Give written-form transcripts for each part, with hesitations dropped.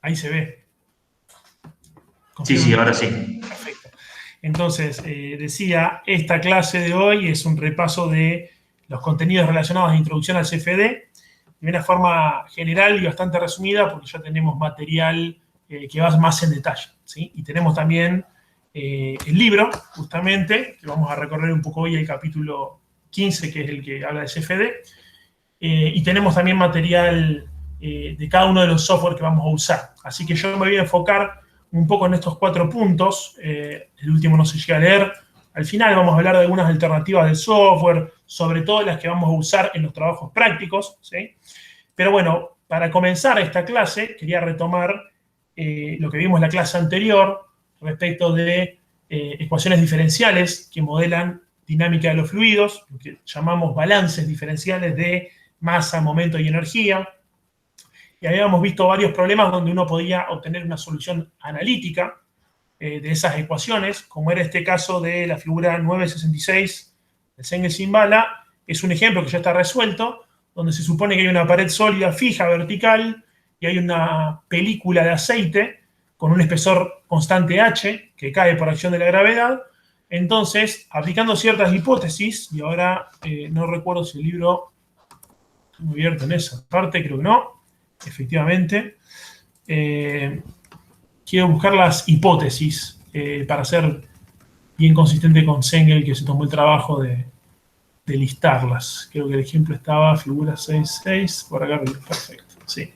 Ahí se ve. Sí, sí, ahora sí. Perfecto. Entonces, decía, esta clase de hoy es un repaso de los contenidos relacionados a introducción al CFD de una forma general y bastante resumida, porque ya tenemos material que va más en detalle, ¿sí? Y tenemos también el libro, justamente, que vamos a recorrer un poco hoy, el capítulo 15, que es el que habla de CFD. Y tenemos también material de cada uno de los software que vamos a usar. Así que yo me voy a enfocar un poco en estos 4 puntos. El último no se llega a leer. Al final vamos a hablar de algunas alternativas del software, sobre todo las que vamos a usar en los trabajos prácticos, ¿sí? Pero bueno, para comenzar esta clase, quería retomar lo que vimos en la clase anterior respecto de ecuaciones diferenciales que modelan dinámica de los fluidos, lo que llamamos balances diferenciales de masa, momento y energía. Y habíamos visto varios problemas donde uno podía obtener una solución analítica de esas ecuaciones, como era este caso de la figura 966 de Sengel-Simbala. Es un ejemplo que ya está resuelto, donde se supone que hay una pared sólida fija vertical y hay una película de aceite con un espesor constante H que cae por acción de la gravedad. Entonces, aplicando ciertas hipótesis, y ahora no recuerdo si el libro está abierto en esa parte, creo que no, efectivamente. Quiero buscar las hipótesis para ser bien consistente con Sengel, que se tomó el trabajo de listarlas. Creo que el ejemplo estaba figura 6.6, por acá, perfecto, sí.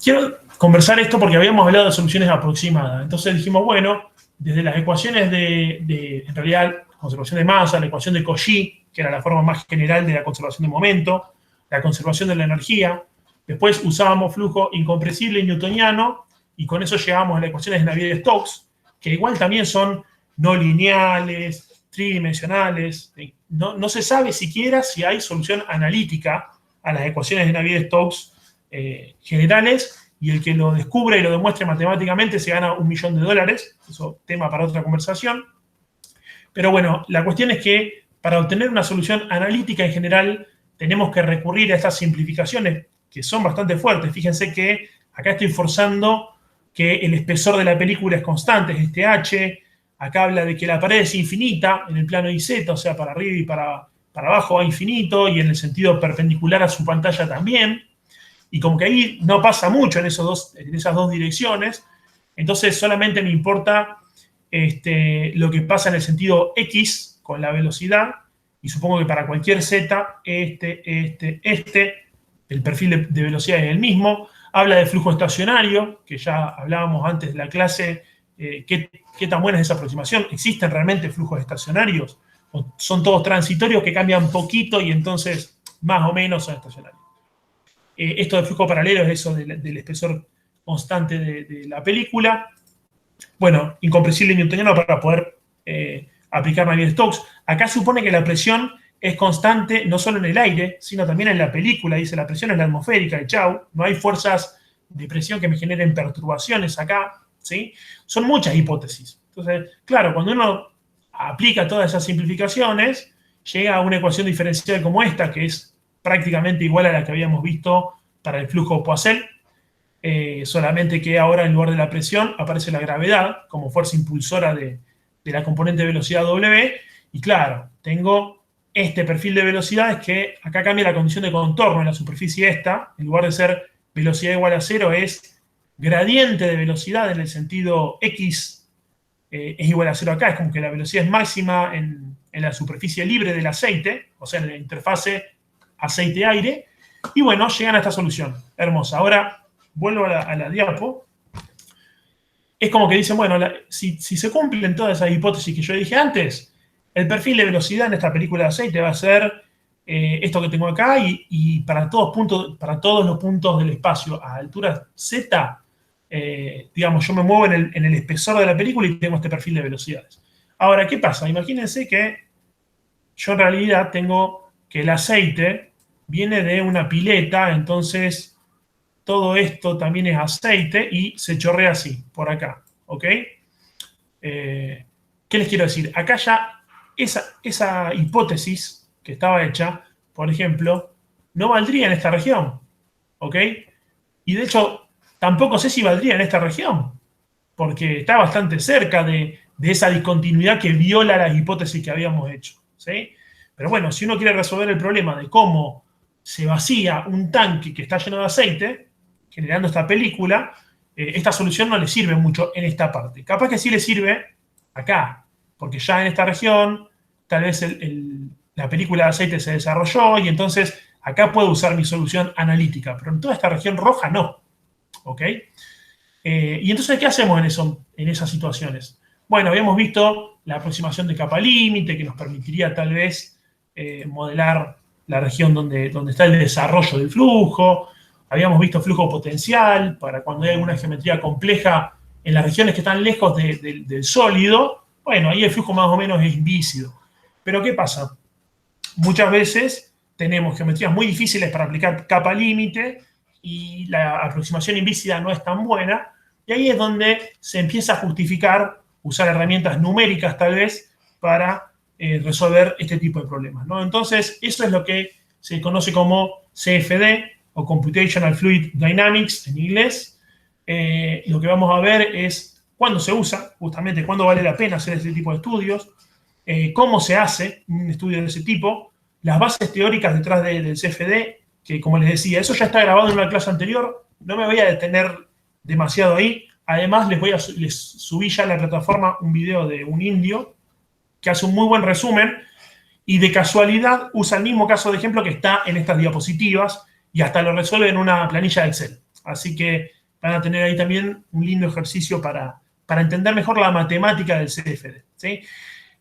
Quiero conversar esto porque habíamos hablado de soluciones aproximadas. Entonces dijimos, bueno, desde las ecuaciones en realidad, conservación de masa, la ecuación de Cauchy, que era la forma más general de la conservación de momento, la conservación de la energía. Después usábamos flujo incompresible newtoniano y con eso llegábamos a las ecuaciones de Navier-Stokes, que igual también son no lineales, tridimensionales. No se sabe siquiera si hay solución analítica a las ecuaciones de Navier-Stokes generales, y el que lo descubre y lo demuestre matemáticamente se gana $1 millón. Eso tema para otra conversación. Pero bueno, la cuestión es que para obtener una solución analítica en general tenemos que recurrir a estas simplificaciones que son bastante fuertes. Fíjense que acá estoy forzando que el espesor de la película es constante, es este H. Acá habla de que la pared es infinita en el plano IZ, o sea, para arriba y para abajo va infinito, y en el sentido perpendicular a su pantalla también. Y como que ahí no pasa mucho en esas dos direcciones, entonces solamente me importa lo que pasa en el sentido X con la velocidad, y supongo que para cualquier Z, el perfil de velocidad es el mismo. Habla de flujo estacionario, que ya hablábamos antes de la clase. ¿Qué tan buena es esa aproximación? ¿Existen realmente flujos estacionarios? ¿O son todos transitorios que cambian poquito y entonces más o menos son estacionarios? Esto de flujo paralelo es eso del espesor constante de la película. Bueno, incompresible newtoniano para poder aplicar Navier-Stokes. Acá supone que la presión es constante no solo en el aire, sino también en la película. Dice, la presión es la atmosférica y chau. No hay fuerzas de presión que me generen perturbaciones acá, ¿sí? Son muchas hipótesis. Entonces, claro, cuando uno aplica todas esas simplificaciones, llega a una ecuación diferencial como esta, que es prácticamente igual a la que habíamos visto para el flujo Poiseuille, solamente que ahora en lugar de la presión aparece la gravedad como fuerza impulsora de la componente de velocidad W, y claro, tengo este perfil de velocidades que acá cambia la condición de contorno en la superficie esta. En lugar de ser velocidad igual a 0, es gradiente de velocidad en el sentido X es igual a 0 acá. Es como que la velocidad es máxima en la superficie libre del aceite, o sea, en la interfase aceite-aire. Y bueno, llegan a esta solución. Hermosa. Ahora vuelvo a la diapo. Es como que dicen, bueno, si se cumplen todas esas hipótesis que yo dije antes, el perfil de velocidad en esta película de aceite va a ser esto que tengo acá, y para todos los puntos del espacio a altura Z, digamos, yo me muevo en el espesor de la película y tengo este perfil de velocidades. Ahora, ¿qué pasa? Imagínense que yo en realidad tengo que el aceite viene de una pileta, entonces todo esto también es aceite y se chorrea así, por acá, ¿ok? ¿Qué les quiero decir? Acá ya esa hipótesis que estaba hecha, por ejemplo, no valdría en esta región, ¿ok? Y de hecho, tampoco sé si valdría en esta región, porque está bastante cerca de esa discontinuidad que viola las hipótesis que habíamos hecho, ¿sí? Pero bueno, si uno quiere resolver el problema de cómo se vacía un tanque que está lleno de aceite, generando esta película, esta solución no le sirve mucho en esta parte. Capaz que sí le sirve acá, porque ya en esta región tal vez la película de aceite se desarrolló y entonces acá puedo usar mi solución analítica, pero en toda esta región roja no. ¿Ok? Y entonces, ¿qué hacemos en esas situaciones? Bueno, habíamos visto la aproximación de capa límite, que nos permitiría tal vez modelar la región donde está el desarrollo del flujo. Habíamos visto flujo potencial para cuando hay alguna geometría compleja en las regiones que están lejos del sólido. Bueno, ahí el flujo más o menos es invícido. Pero ¿qué pasa? Muchas veces tenemos geometrías muy difíciles para aplicar capa límite y la aproximación invícida no es tan buena. Y ahí es donde se empieza a justificar usar herramientas numéricas tal vez para resolver este tipo de problemas, ¿no? Entonces, eso es lo que se conoce como CFD o Computational Fluid Dynamics en inglés. Lo que vamos a ver es cuándo se usa, justamente cuándo vale la pena hacer este tipo de estudios, cómo se hace un estudio de ese tipo, las bases teóricas detrás del CFD, que como les decía, eso ya está grabado en una clase anterior, no me voy a detener demasiado ahí. Además, les subí ya a la plataforma un video de un indio que hace un muy buen resumen y de casualidad usa el mismo caso de ejemplo que está en estas diapositivas y hasta lo resuelve en una planilla de Excel. Así que van a tener ahí también un lindo ejercicio para entender mejor la matemática del CFD, ¿sí?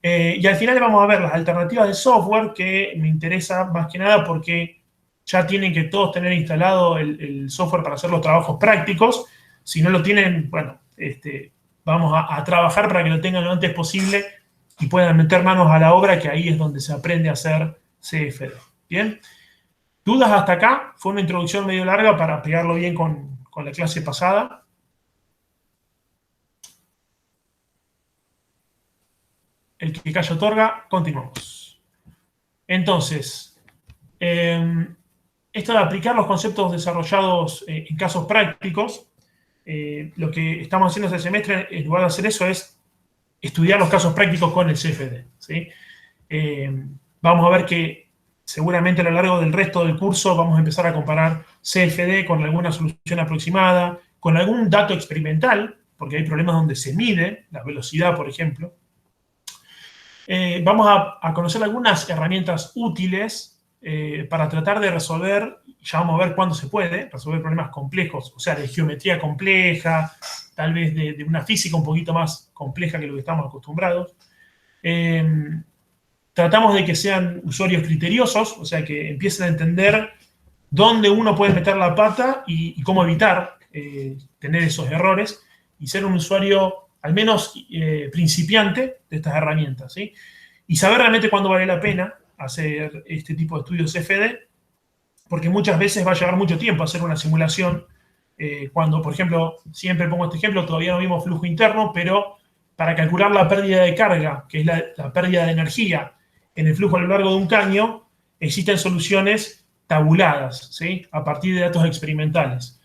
Y al final vamos a ver las alternativas de software que me interesa más que nada porque ya tienen que todos tener instalado el software para hacer los trabajos prácticos. Si no lo tienen, bueno, vamos a trabajar para que lo tengan lo antes posible y puedan meter manos a la obra, que ahí es donde se aprende a hacer CFD. ¿Bien? ¿Dudas hasta acá? Fue una introducción medio larga para pegarlo bien con la clase pasada. El que calla otorga, continuamos. Entonces, esto de aplicar los conceptos desarrollados en casos prácticos, lo que estamos haciendo este semestre, en lugar de hacer eso, es estudiar los casos prácticos con el CFD, ¿sí? Vamos a ver que seguramente a lo largo del resto del curso vamos a empezar a comparar CFD con alguna solución aproximada, con algún dato experimental, porque hay problemas donde se mide la velocidad, por ejemplo. Vamos a conocer algunas herramientas útiles para tratar de resolver, ya vamos a ver cuándo se puede, resolver problemas complejos, o sea, de geometría compleja, tal vez de una física un poquito más compleja que lo que estamos acostumbrados. Tratamos de que sean usuarios criteriosos, o sea, que empiecen a entender dónde uno puede meter la pata y cómo evitar tener esos errores y ser un usuario al menos principiante de estas herramientas, ¿sí? Y saber realmente cuándo vale la pena hacer este tipo de estudios CFD, porque muchas veces va a llevar mucho tiempo hacer una simulación. Cuando, por ejemplo, siempre pongo este ejemplo, todavía no vimos flujo interno, pero para calcular la pérdida de carga, que es la pérdida de energía en el flujo a lo largo de un caño, existen soluciones tabuladas, ¿sí? A partir de datos experimentales.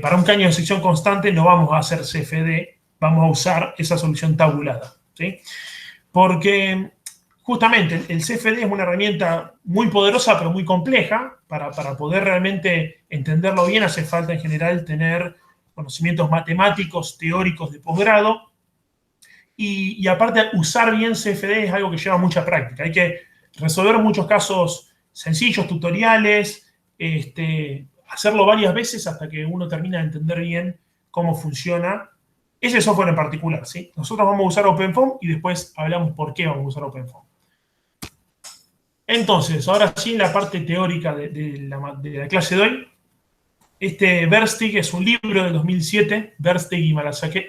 Para un caño de sección constante no vamos a hacer CFD, vamos a usar esa solución tabulada, ¿sí? Porque justamente el CFD es una herramienta muy poderosa pero muy compleja. Para poder realmente entenderlo bien hace falta en general tener conocimientos matemáticos, teóricos de posgrado. Y aparte, usar bien CFD es algo que lleva mucha práctica. Hay que resolver muchos casos sencillos, tutoriales, hacerlo varias veces hasta que uno termina de entender bien cómo funciona ese software en particular, ¿sí? Nosotros vamos a usar OpenFOAM y después hablamos por qué vamos a usar OpenFOAM. Entonces, ahora sí, la parte teórica de la clase de hoy. Versteeg es un libro de 2007. Versteeg y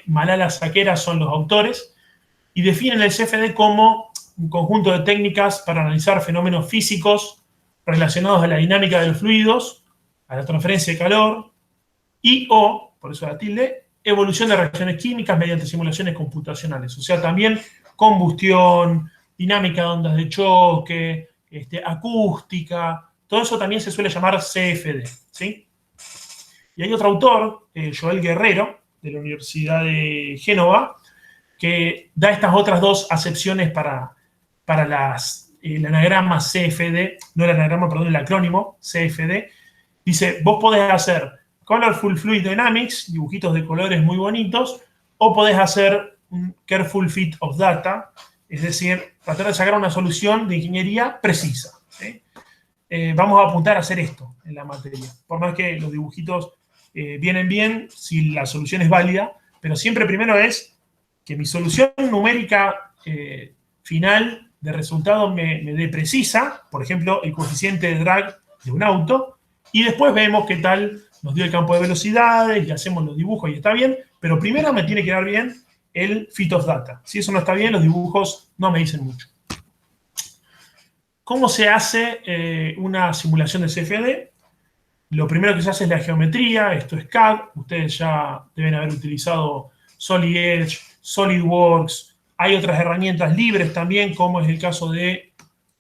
Malala Sakera son los autores y definen el CFD como un conjunto de técnicas para analizar fenómenos físicos relacionados a la dinámica de los fluidos, a la transferencia de calor o, por eso la tilde, evolución de reacciones químicas mediante simulaciones computacionales. O sea, también combustión, dinámica de ondas de choque, acústica, todo eso también se suele llamar CFD, ¿sí? Y hay otro autor, Joel Guerrero, de la Universidad de Génova, que da estas otras dos acepciones para el anagrama CFD, no el anagrama, perdón, el acrónimo CFD. Dice, vos podés hacer Colorful Fluid Dynamics, dibujitos de colores muy bonitos, o podés hacer un Careful Fit of Data, es decir, tratar de sacar una solución de ingeniería precisa, ¿sí? Vamos a apuntar a hacer esto en la materia. Por más que los dibujitos vienen bien, si la solución es válida, pero siempre primero es que mi solución numérica final de resultado me dé precisa, por ejemplo, el coeficiente de drag de un auto, y después vemos qué tal nos dio el campo de velocidades y hacemos los dibujos y está bien, pero primero me tiene que dar bien el fit of data. Si eso no está bien, los dibujos no me dicen mucho. ¿Cómo se hace una simulación de CFD? Lo primero que se hace es la geometría, esto es CAD, ustedes ya deben haber utilizado Solid Edge, SolidWorks, hay otras herramientas libres también, como es el caso de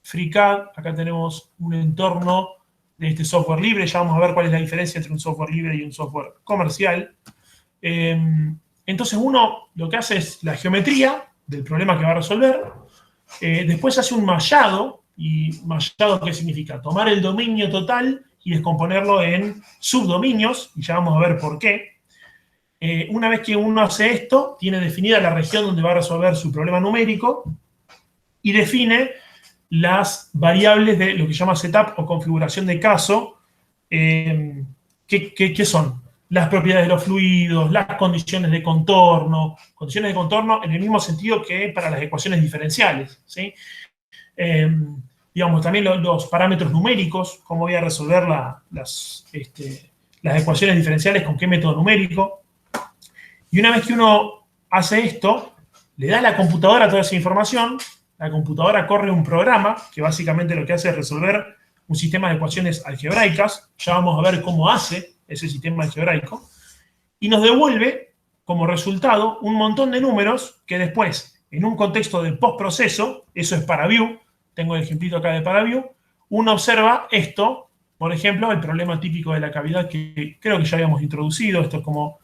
FreeCAD. Acá tenemos un entorno de este software libre, ya vamos a ver cuál es la diferencia entre un software libre y un software comercial. Entonces uno lo que hace es la geometría del problema que va a resolver, después hace un mallado. ¿Y mallado qué significa? Tomar el dominio total y descomponerlo en subdominios, y ya vamos a ver por qué. Una vez que uno hace esto, tiene definida la región donde va a resolver su problema numérico y define las variables de lo que se llama setup o configuración de caso, que son las propiedades de los fluidos, las condiciones de contorno en el mismo sentido que para las ecuaciones diferenciales, ¿sí? Digamos, también los parámetros numéricos, cómo voy a resolver las ecuaciones diferenciales, con qué método numérico. Y una vez que uno hace esto, le da a la computadora toda esa información, la computadora corre un programa que básicamente lo que hace es resolver un sistema de ecuaciones algebraicas, ya vamos a ver cómo hace ese sistema algebraico, y nos devuelve como resultado un montón de números que después, en un contexto de postproceso, eso es ParaView, tengo el ejemplito acá de ParaView, uno observa esto, por ejemplo, el problema típico de la cavidad que creo que ya habíamos introducido. Esto es como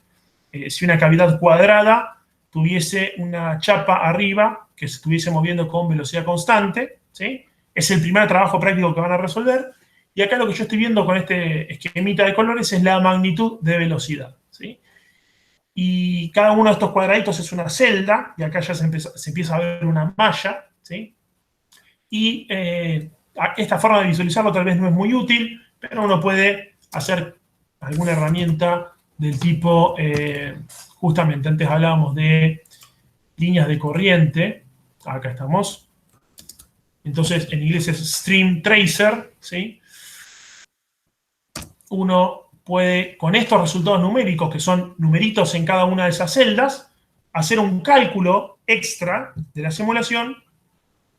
si una cavidad cuadrada tuviese una chapa arriba que se estuviese moviendo con velocidad constante, ¿sí? Es el primer trabajo práctico que van a resolver. Y acá lo que yo estoy viendo con este esquemita de colores es la magnitud de velocidad, ¿sí? Y cada uno de estos cuadraditos es una celda, y acá ya se empieza a ver una malla, ¿sí? Y esta forma de visualizarlo tal vez no es muy útil, pero uno puede hacer alguna herramienta del tipo, justamente antes hablábamos de líneas de corriente, acá estamos. Entonces en inglés es Stream Tracer, ¿sí? Uno puede, con estos resultados numéricos, que son numeritos en cada una de esas celdas, hacer un cálculo extra de la simulación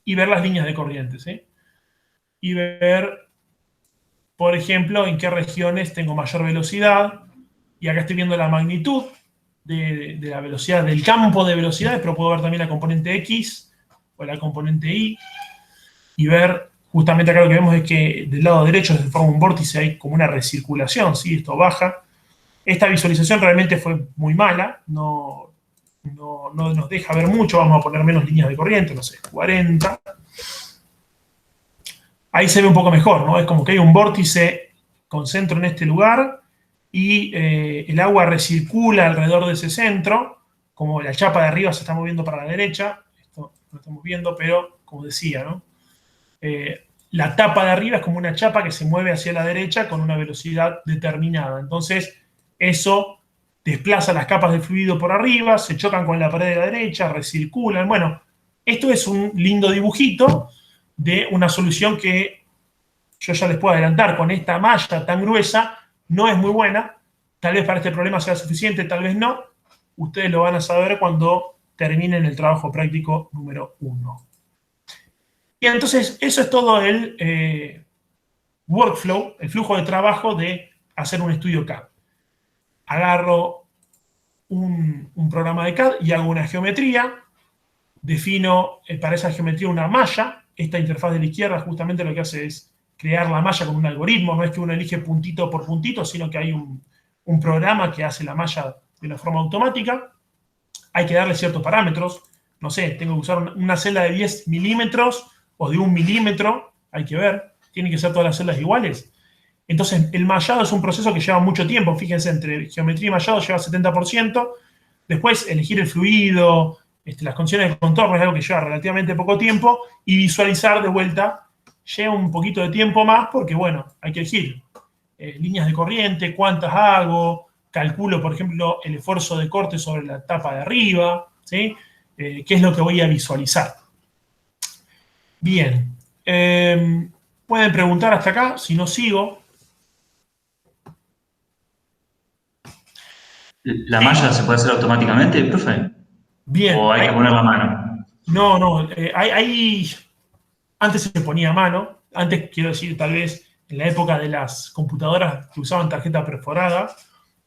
y ver las líneas de corriente, ¿sí? Y ver, por ejemplo, en qué regiones tengo mayor velocidad. Y acá estoy viendo la magnitud de la velocidad, del campo de velocidades, pero puedo ver también la componente X o la componente Y. Y ver, justamente acá lo que vemos es que del lado derecho se forma un vórtice, hay como una recirculación, ¿sí? Esto baja. Esta visualización realmente fue muy mala, no nos deja ver mucho, vamos a poner menos líneas de corriente, no sé, 40. Ahí se ve un poco mejor, ¿no? Es como que hay un vórtice con centro en este lugar y el agua recircula alrededor de ese centro, como la chapa de arriba se está moviendo para la derecha, esto no lo estamos viendo, pero como decía, ¿no? La tapa de arriba es como una chapa que se mueve hacia la derecha con una velocidad determinada. Entonces, eso desplaza las capas de fluido por arriba, se chocan con la pared de la derecha, recirculan. Bueno, esto es un lindo dibujito de una solución que yo ya les puedo adelantar, con esta malla tan gruesa, no es muy buena. Tal vez para este problema sea suficiente, tal vez no. Ustedes lo van a saber cuando terminen el trabajo práctico número 1. Y entonces, eso es todo el workflow, el flujo de trabajo de hacer un estudio CAD. Agarro un programa de CAD y hago una geometría, defino para esa geometría una malla. Esta interfaz de la izquierda justamente lo que hace es crear la malla con un algoritmo, no es que uno elige puntito por puntito, sino que hay un programa que hace la malla de una forma automática. Hay que darle ciertos parámetros. No sé, tengo que usar una celda de 10 milímetros o de 1 milímetro. Hay que ver. Tienen que ser todas las celdas iguales. Entonces, el mallado es un proceso que lleva mucho tiempo. Fíjense, entre geometría y mallado lleva 70%. Después, elegir el fluido, las condiciones de contorno es algo que lleva relativamente poco tiempo. Y visualizar de vuelta lleva un poquito de tiempo más porque, bueno, hay que elegir líneas de corriente, cuántas hago, calculo, por ejemplo, el esfuerzo de corte sobre la tapa de arriba, ¿sí? ¿Qué es lo que voy a visualizar? Bien. Pueden preguntar hasta acá, si no sigo. ¿La malla se puede hacer automáticamente, profe? Bien. ¿O hay que poner la mano? No. Antes se ponía a mano. Antes, quiero decir, tal vez en la época de las computadoras que usaban tarjeta perforada.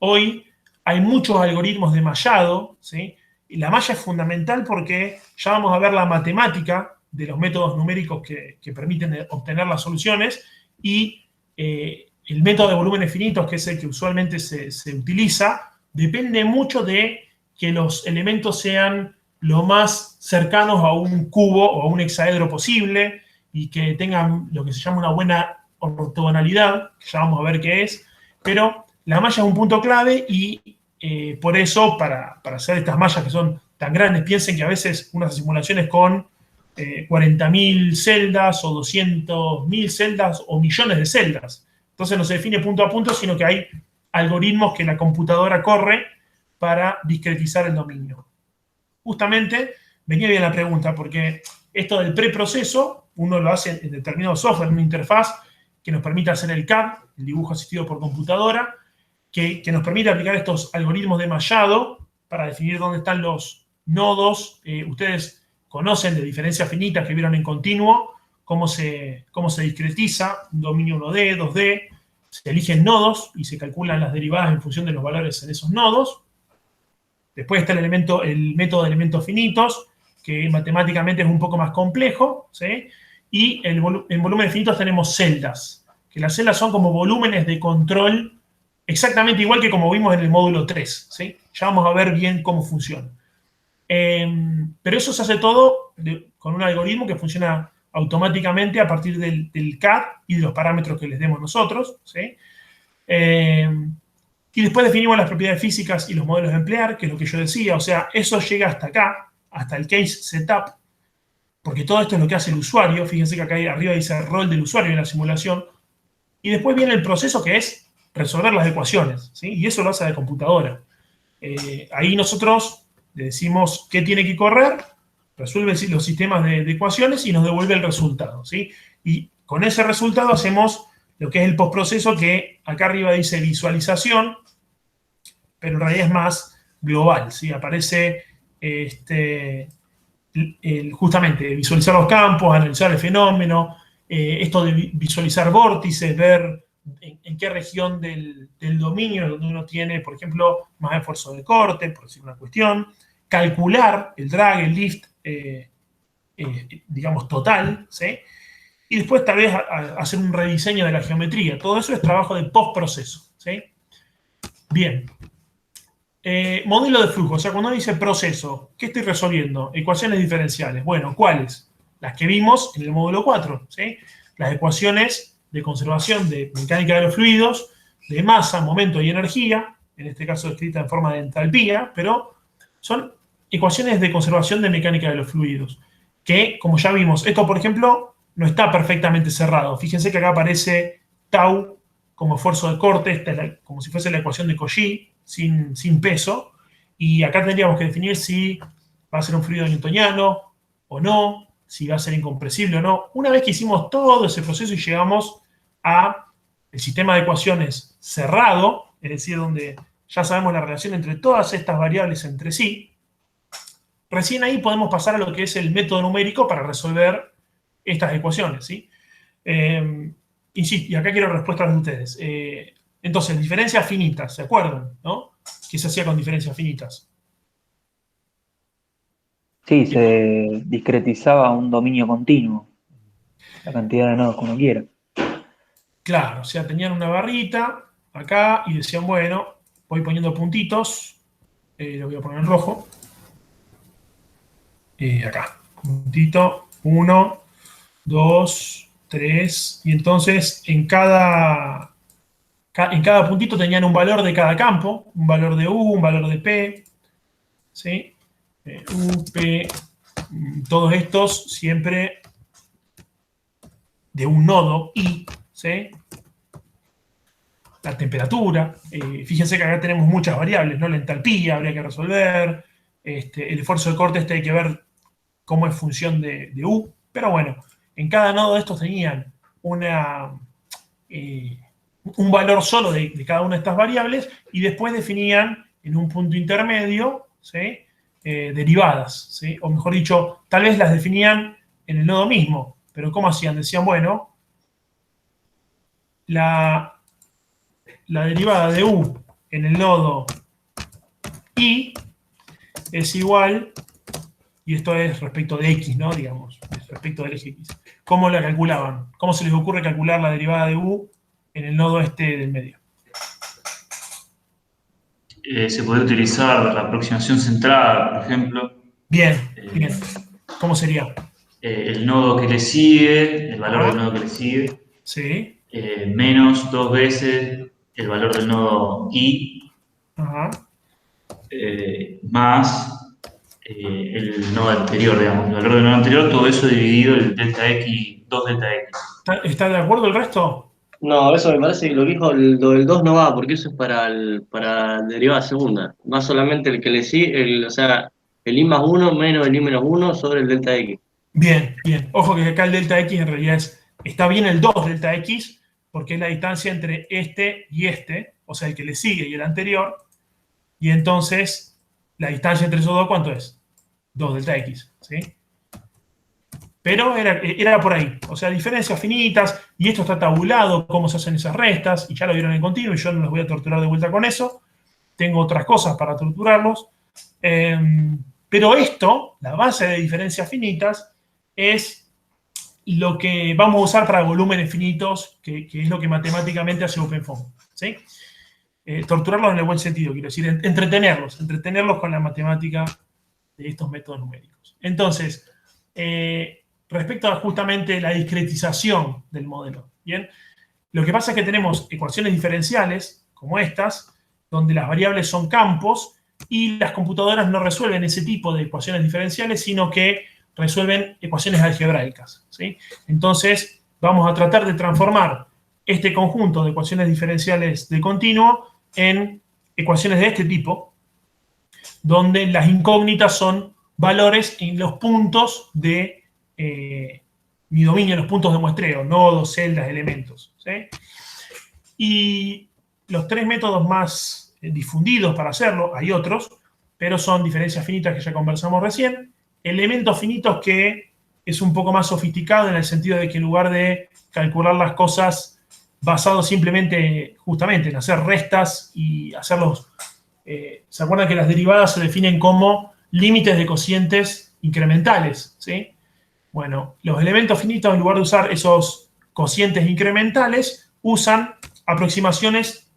Hoy hay muchos algoritmos de mallado, ¿sí? Y la malla es fundamental porque ya vamos a ver la matemática de los métodos numéricos que permiten obtener las soluciones y el método de volúmenes finitos, que es el que usualmente se utiliza, depende mucho de que los elementos sean lo más cercanos a un cubo o a un hexaedro posible y que tengan lo que se llama una buena ortogonalidad, que ya vamos a ver qué es, pero la malla es un punto clave y por eso, para hacer estas mallas que son tan grandes, piensen que a veces unas simulaciones con 40.000 celdas o 200.000 celdas o millones de celdas. Entonces no se define punto a punto, sino que hay algoritmos que la computadora corre para discretizar el dominio. Justamente venía bien la pregunta, porque esto del preproceso, uno lo hace en determinado software, en una interfaz que nos permite hacer el CAD, el dibujo asistido por computadora, que nos permite aplicar estos algoritmos de mallado para definir dónde están los nodos. Ustedes conocen de diferencias finitas que vieron en continuo, cómo se discretiza un dominio 1D, 2D, se eligen nodos y se calculan las derivadas en función de los valores en esos nodos. Después está el método de elementos finitos, que matemáticamente es un poco más complejo, ¿sí? Y en volúmenes finitos tenemos celdas, que las celdas son como volúmenes de control exactamente igual que como vimos en el módulo 3, ¿sí? Ya vamos a ver bien cómo funciona. Pero eso se hace todo con un algoritmo que funciona automáticamente a partir del CAD y de los parámetros que les demos nosotros, ¿sí? Y después definimos las propiedades físicas y los modelos de emplear, que es lo que yo decía. O sea, eso llega hasta acá, hasta el case setup, porque todo esto es lo que hace el usuario. Fíjense que acá arriba dice el rol del usuario en la simulación. Y después viene el proceso que es resolver las ecuaciones, ¿sí? Y eso lo hace la computadora. Ahí nosotros le decimos qué tiene que correr, resuelve los sistemas de ecuaciones y nos devuelve el resultado, ¿sí? Y con ese resultado hacemos lo que es el postproceso, que acá arriba dice visualización, pero en realidad es más global, ¿sí? Aparece justamente visualizar los campos, analizar el fenómeno, esto de visualizar vórtices, ver en qué región del dominio donde uno tiene, por ejemplo, más esfuerzo de corte, por decir una cuestión, calcular el drag, el lift, digamos, total, ¿sí? Y después tal vez hacer un rediseño de la geometría. Todo eso es trabajo de postproceso, ¿sí? Bien. Modelo de flujo, o sea, cuando uno dice proceso, ¿qué estoy resolviendo? Ecuaciones diferenciales. Bueno, ¿cuáles? Las que vimos en el módulo 4, ¿sí? Las ecuaciones de conservación de mecánica de los fluidos, de masa, momento y energía, en este caso escrita en forma de entalpía, pero son ecuaciones de conservación de mecánica de los fluidos, que, como ya vimos, esto, por ejemplo, no está perfectamente cerrado. Fíjense que acá aparece tau como esfuerzo de corte, esta es como si fuese la ecuación de Cauchy, sin peso, y acá tendríamos que definir si va a ser un fluido newtoniano o no, si va a ser incompresible o no. Una vez que hicimos todo ese proceso y llegamos a el sistema de ecuaciones cerrado, es decir, donde ya sabemos la relación entre todas estas variables entre sí, recién ahí podemos pasar a lo que es el método numérico para resolver estas ecuaciones, ¿sí? Insisto, y acá quiero respuestas de ustedes. Entonces, diferencias finitas, ¿se acuerdan? ¿No? ¿Qué se hacía con diferencias finitas? Sí, se discretizaba un dominio continuo, la cantidad de nodos que uno quiera. Claro, o sea, tenían una barrita acá y decían, bueno, voy poniendo puntitos, lo voy a poner en rojo, acá, puntito, 1, 2, 3, y entonces en cada puntito tenían un valor de cada campo, un valor de U, un valor de P, ¿sí? U, P, todos estos siempre de un nodo I, ¿sí? La temperatura, fíjense que acá tenemos muchas variables, ¿no? La entalpía habría que resolver, el esfuerzo de corte hay que ver cómo es función de U, pero bueno, en cada nodo de estos tenían un valor solo de cada una de estas variables y después definían en un punto intermedio, ¿sí? Derivadas, ¿sí? O mejor dicho, tal vez las definían en el nodo mismo, pero ¿cómo hacían? Decían, bueno, la derivada de U en el nodo I es igual, y esto es respecto de X, ¿no? Digamos, respecto del eje X. ¿Cómo la calculaban? ¿Cómo se les ocurre calcular la derivada de U en el nodo del medio? Se puede utilizar la aproximación centrada, por ejemplo. Bien, bien. ¿Cómo sería? El nodo que le sigue, el valor del nodo que le sigue, sí. Menos 2 veces el valor del nodo I, Ajá. Más el nodo anterior, digamos. El valor del nodo anterior, todo eso dividido el delta X, 2 delta X. ¿Está de acuerdo el resto? No, eso me parece que lo que dijo lo del 2 no va, porque eso es para derivada segunda. Va solamente el que le sigue, o sea, el I más 1 menos el I menos 1 sobre el delta X. Bien, bien. Ojo que acá el delta X en realidad está bien el 2 delta X, porque es la distancia entre este y este, o sea, el que le sigue y el anterior, y entonces la distancia entre esos dos, ¿cuánto es? 2 delta X, ¿sí? Pero era por ahí, o sea, diferencias finitas, y esto está tabulado, cómo se hacen esas restas, y ya lo vieron en continuo, y yo no los voy a torturar de vuelta con eso. Tengo otras cosas para torturarlos. Pero esto, la base de diferencias finitas, es lo que vamos a usar para volúmenes finitos, que es lo que matemáticamente hace OpenFOAM, ¿sí? Torturarlos en el buen sentido, quiero decir, entretenerlos con la matemática de estos métodos numéricos. Entonces, respecto a justamente la discretización del modelo, ¿bien? Lo que pasa es que tenemos ecuaciones diferenciales, como estas, donde las variables son campos, y las computadoras no resuelven ese tipo de ecuaciones diferenciales, sino que resuelven ecuaciones algebraicas, ¿sí? Entonces, vamos a tratar de transformar este conjunto de ecuaciones diferenciales de continuo en ecuaciones de este tipo, donde las incógnitas son valores en los puntos de mi dominio, en los puntos de muestreo, nodos, celdas, elementos, ¿sí? Y los tres métodos más difundidos para hacerlo, hay otros, pero son diferencias finitas que ya conversamos recién, elementos finitos que es un poco más sofisticado en el sentido de que en lugar de calcular las cosas basado simplemente justamente en hacer restas y hacerlos, ¿se acuerdan que las derivadas se definen como límites de cocientes incrementales, ¿sí? Bueno, los elementos finitos, en lugar de usar esos cocientes incrementales, usan aproximaciones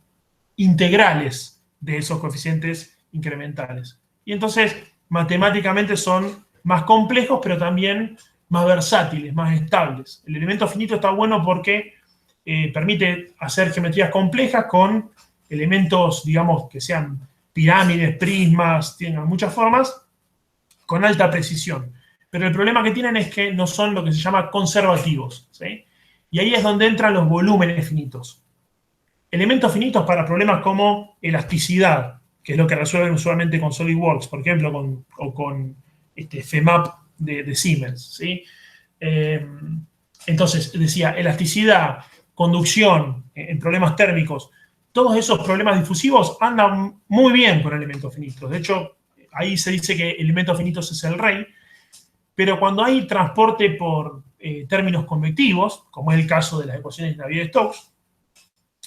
integrales de esos coeficientes incrementales. Y entonces, matemáticamente son más complejos, pero también más versátiles, más estables. El elemento finito está bueno porque permite hacer geometrías complejas con elementos, digamos, que sean pirámides, prismas, tengan muchas formas, con alta precisión. Pero el problema que tienen es que no son lo que se llama conservativos, ¿sí? Y ahí es donde entran los volúmenes finitos. Elementos finitos para problemas como elasticidad, que es lo que resuelven usualmente con SolidWorks, por ejemplo, con FEMAP de Siemens, ¿sí? Entonces, decía, elasticidad, conducción, en problemas térmicos, todos esos problemas difusivos andan muy bien con elementos finitos. De hecho, ahí se dice que elementos finitos es el rey, pero cuando hay transporte por términos convectivos, como es el caso de las ecuaciones de Navier-Stokes,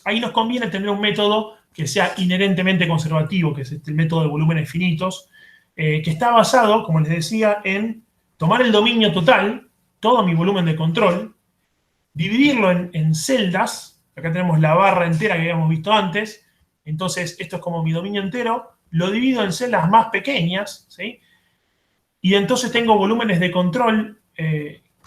ahí nos conviene tener un método que sea inherentemente conservativo, que es el método de volúmenes finitos, que está basado, como les decía, en tomar el dominio total, todo mi volumen de control, dividirlo en celdas, acá tenemos la barra entera que habíamos visto antes, Entonces, esto es como mi dominio entero, lo divido en celdas más pequeñas, ¿sí? Y entonces tengo volúmenes de control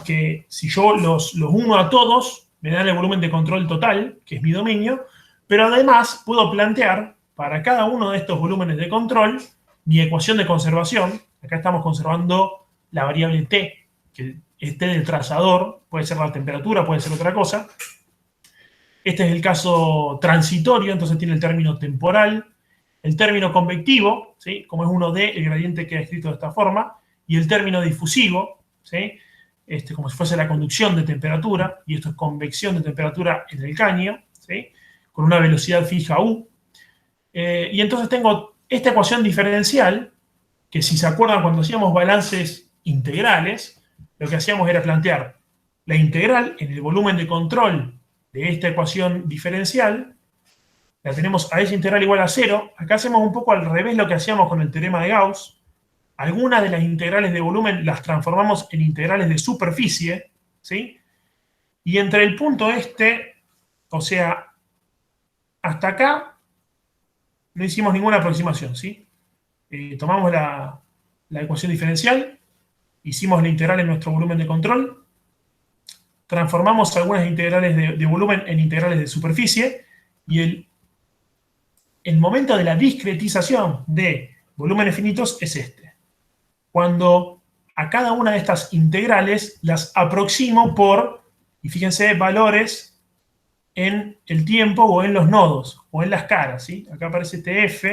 que si yo los uno a todos, me dan el volumen de control total, que es mi dominio, pero además puedo plantear para cada uno de estos volúmenes de control mi ecuación de conservación. Acá estamos conservando la variable t, que es t del trazador, puede ser la temperatura, puede ser otra cosa. Este es el caso transitorio, entonces tiene el término temporal, el término convectivo, ¿sí? Como es 1D, el gradiente queda escrito de esta forma, y el término difusivo, ¿sí? Como si fuese la conducción de temperatura, y esto es convección de temperatura en el caño, ¿sí? Con una velocidad fija U. Y entonces tengo esta ecuación diferencial, que si se acuerdan cuando hacíamos balances integrales, lo que hacíamos era plantear la integral en el volumen de control de esta ecuación diferencial, la tenemos a esa integral igual a 0. Acá hacemos un poco al revés lo que hacíamos con el teorema de Gauss. Algunas de las integrales de volumen las transformamos en integrales de superficie, ¿sí? Y entre el punto o sea, hasta acá, no hicimos ninguna aproximación, ¿sí? Tomamos la ecuación diferencial, hicimos la integral en nuestro volumen de control, transformamos algunas integrales de volumen en integrales de superficie, y el momento de la discretización de volúmenes finitos es este. Cuando a cada una de estas integrales las aproximo por, y fíjense, valores en el tiempo o en los nodos, o en las caras, ¿sí? Acá aparece TF,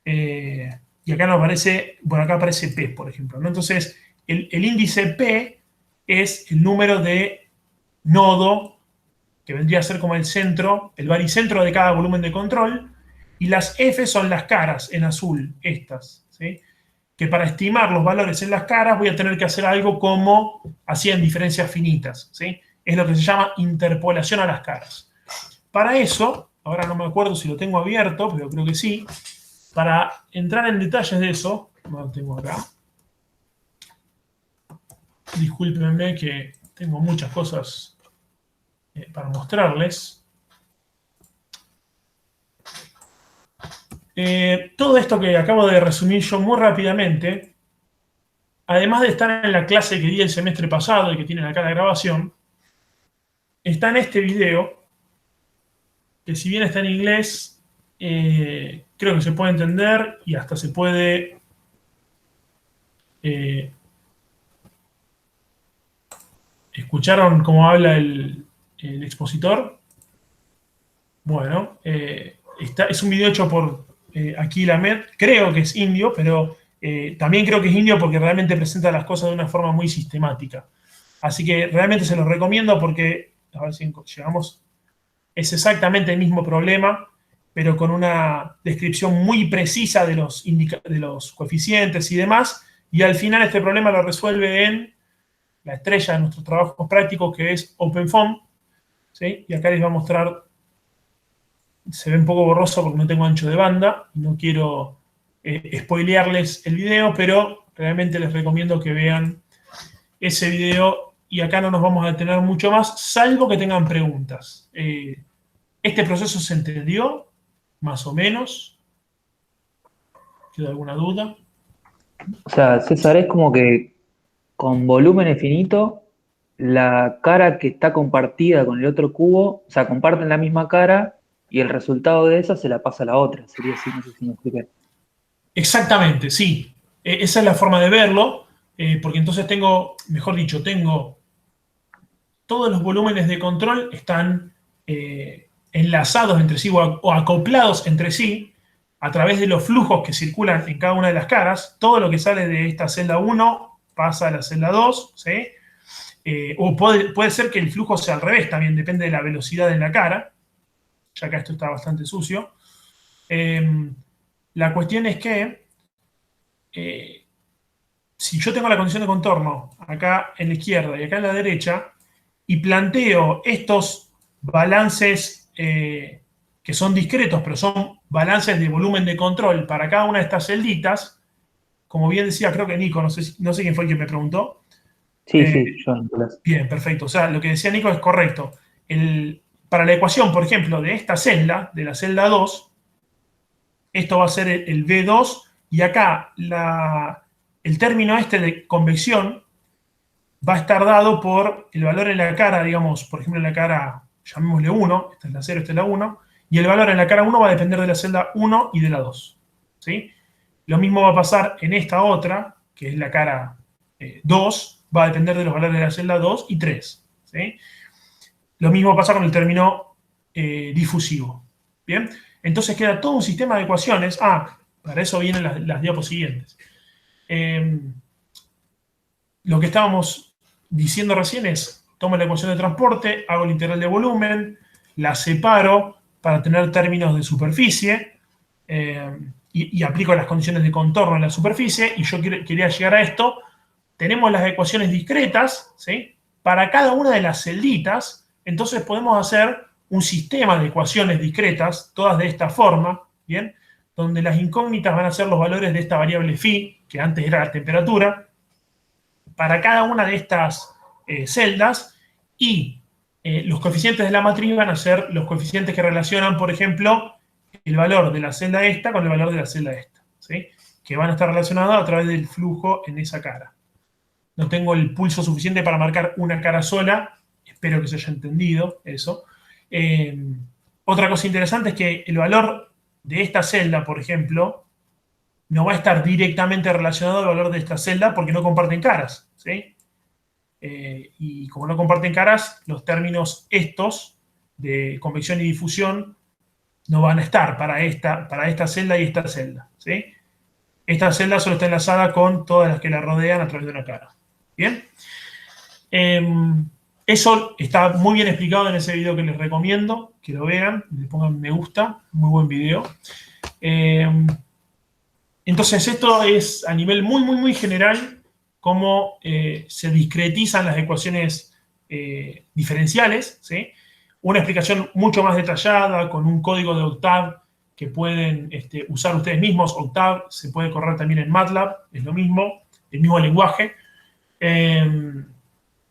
y acá no aparece, bueno, acá aparece P, por ejemplo, ¿no? Entonces, el índice P es el número de nodo, que vendría a ser como el centro, el baricentro de cada volumen de control, y las F son las caras en azul, estas, ¿sí? Que para estimar los valores en las caras voy a tener que hacer algo como hacía en diferencias finitas, ¿sí? Es lo que se llama interpolación a las caras. Para eso, ahora no me acuerdo si lo tengo abierto, pero creo que sí, para entrar en detalles de eso, no lo tengo acá. Discúlpenme que tengo muchas cosas para mostrarles. Todo esto que acabo de resumir yo muy rápidamente, además de estar en la clase que di el semestre pasado y que tienen acá la grabación, está en este video, que si bien está en inglés, creo que se puede entender y hasta se puede ¿escucharon cómo habla el expositor? Bueno, es un video hecho por Akhil Ahmed, creo que es indio, pero también creo que es indio porque realmente presenta las cosas de una forma muy sistemática. Así que realmente se los recomiendo porque, a ver si llegamos, es exactamente el mismo problema, pero con una descripción muy precisa de los coeficientes y demás, y al final este problema lo resuelve en la estrella de nuestros trabajos prácticos, que es OpenFOAM, ¿sí? Y acá les voy a mostrar, se ve un poco borroso porque no tengo ancho de banda, y no quiero spoilearles el video, pero realmente les recomiendo que vean ese video, y acá no nos vamos a detener mucho más, salvo que tengan preguntas. ¿Este proceso se entendió? Más o menos. ¿Queda alguna duda? O sea, César, es como que con volumen infinito, la cara que está compartida con el otro cubo, o sea, comparten la misma cara y el resultado de esa se la pasa a la otra. Sería así, no sé si me expliqué. Exactamente, sí. Esa es la forma de verlo, porque entonces tengo, mejor dicho, tengo todos los volúmenes de control están enlazados entre sí o acoplados entre sí a través de los flujos que circulan en cada una de las caras. Todo lo que sale de esta celda 1 pasa a la celda 2, ¿sí? O puede ser que el flujo sea al revés, también depende de la velocidad en la cara. Ya acá esto está bastante sucio. La cuestión es que si yo tengo la condición de contorno acá en la izquierda y acá en la derecha, y planteo estos balances que son discretos, pero son balances de volumen de control para cada una de estas celditas, como bien decía, creo que Nico, no sé quién fue el que me preguntó. Sí, yo en clase. Bien, perfecto. O sea, lo que decía Nico es correcto. Para la ecuación, por ejemplo, de esta celda, de la celda 2, Esto va a ser el V2, y acá el término este de convección va a estar dado por el valor en la cara, digamos, por ejemplo, en la cara, llamémosle 1, esta es la 0, esta es la 1, y el valor en la cara 1 va a depender de la celda 1 y de la 2. ¿Sí? Lo mismo va a pasar en esta otra, que es la cara 2, va a depender de los valores de la celda 2 y 3. ¿Sí? Lo mismo pasa con el término difusivo. ¿Bien? Entonces queda todo un sistema de ecuaciones. Para eso vienen las diapos siguientes. Lo que estábamos diciendo recién es, tomo la ecuación de transporte, hago el integral de volumen, la separo para tener términos de superficie, y aplico las condiciones de contorno en la superficie, y yo quería llegar a esto. Tenemos las ecuaciones discretas, ¿sí? Para cada una de las celditas, entonces podemos hacer un sistema de ecuaciones discretas, todas de esta forma, ¿bien? Donde las incógnitas van a ser los valores de esta variable phi, que antes era la temperatura, para cada una de estas celdas, y los coeficientes de la matriz van a ser los coeficientes que relacionan, por ejemplo, el valor de la celda esta con el valor de la celda esta, ¿sí? Que van a estar relacionados a través del flujo en esa cara. No tengo el pulso suficiente para marcar una cara sola, espero que se haya entendido eso. Otra cosa interesante es que el valor de esta celda, por ejemplo, no va a estar directamente relacionado al valor de esta celda porque no comparten caras, ¿sí? Y como no comparten caras, los términos estos de convección y difusión no van a estar para esta celda y esta celda, ¿sí? Esta celda solo está enlazada con todas las que la rodean a través de una cara. ¿Bien? Eso está muy bien explicado en ese video que les recomiendo, que lo vean, le pongan me gusta, muy buen video. Entonces esto es a nivel muy, muy, muy general cómo se discretizan las ecuaciones diferenciales, ¿sí? Una explicación mucho más detallada, con un código de Octave que pueden usar ustedes mismos. Octave se puede correr también en MATLAB, es lo mismo, el mismo lenguaje.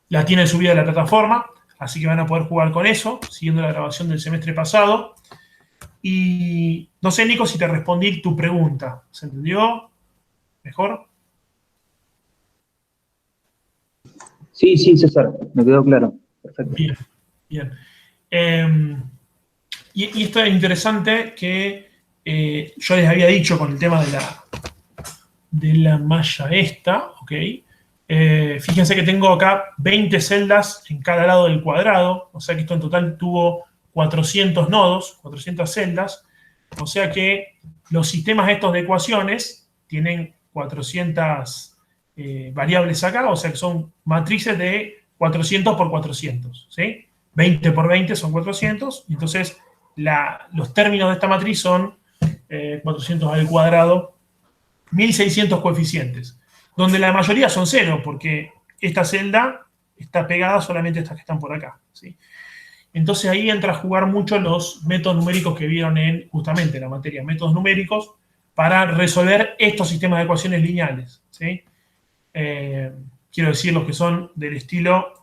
La tienen subida a la plataforma, así que van a poder jugar con eso, siguiendo la grabación del semestre pasado. Y no sé, Nico, si te respondí tu pregunta. ¿Se entendió? ¿Mejor? Sí, César, me quedó claro. Perfecto. Bien, bien. Y esto es interesante que yo les había dicho con el tema de la malla esta, ¿ok? Fíjense que tengo acá 20 celdas en cada lado del cuadrado, o sea que esto en total tuvo 400 nodos, 400 celdas, o sea que los sistemas estos de ecuaciones tienen 400 variables acá, o sea que son matrices de 400 por 400, ¿sí? 20 por 20 son 400, y entonces los términos de esta matriz son 400 al cuadrado, 1600 coeficientes, donde la mayoría son cero, porque esta celda está pegada solamente a estas que están por acá, ¿sí? Entonces ahí entra a jugar mucho los métodos numéricos que vieron en justamente la materia, métodos numéricos, para resolver estos sistemas de ecuaciones lineales, ¿sí? Quiero decir, los que son del estilo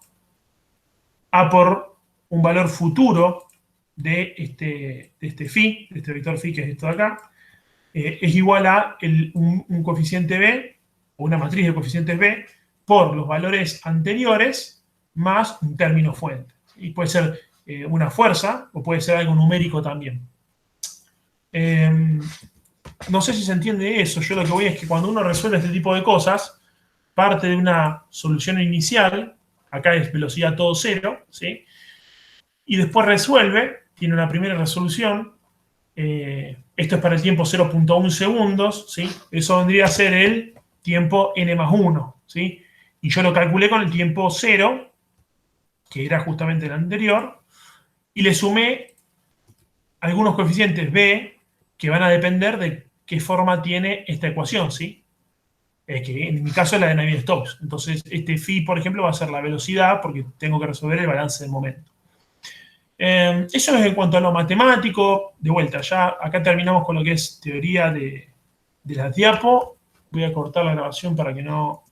A por un valor futuro de este phi, de este vector phi, que es esto de acá, es igual a un coeficiente B, o una matriz de coeficientes B, por los valores anteriores más un término fuente. Y puede ser una fuerza, o puede ser algo numérico también. No sé si se entiende eso. Yo lo que voy es que cuando uno resuelve este tipo de cosas, parte de una solución inicial, acá es velocidad todo cero, ¿sí? Y después resuelve, tiene una primera resolución, esto es para el tiempo 0.1 segundos, ¿sí? Eso vendría a ser el tiempo n más 1, ¿sí? Y yo lo calculé con el tiempo 0, que era justamente el anterior, y le sumé algunos coeficientes b que van a depender de qué forma tiene esta ecuación, ¿sí? Que en mi caso es la de Navier-Stokes. Entonces, este phi, por ejemplo, va a ser la velocidad, porque tengo que resolver el balance del momento. Eso es en cuanto a lo matemático. De vuelta, ya acá terminamos con lo que es teoría de las diapo. Voy a cortar la grabación para que no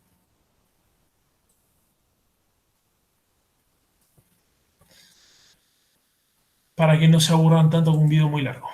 se aburran tanto con un video muy largo.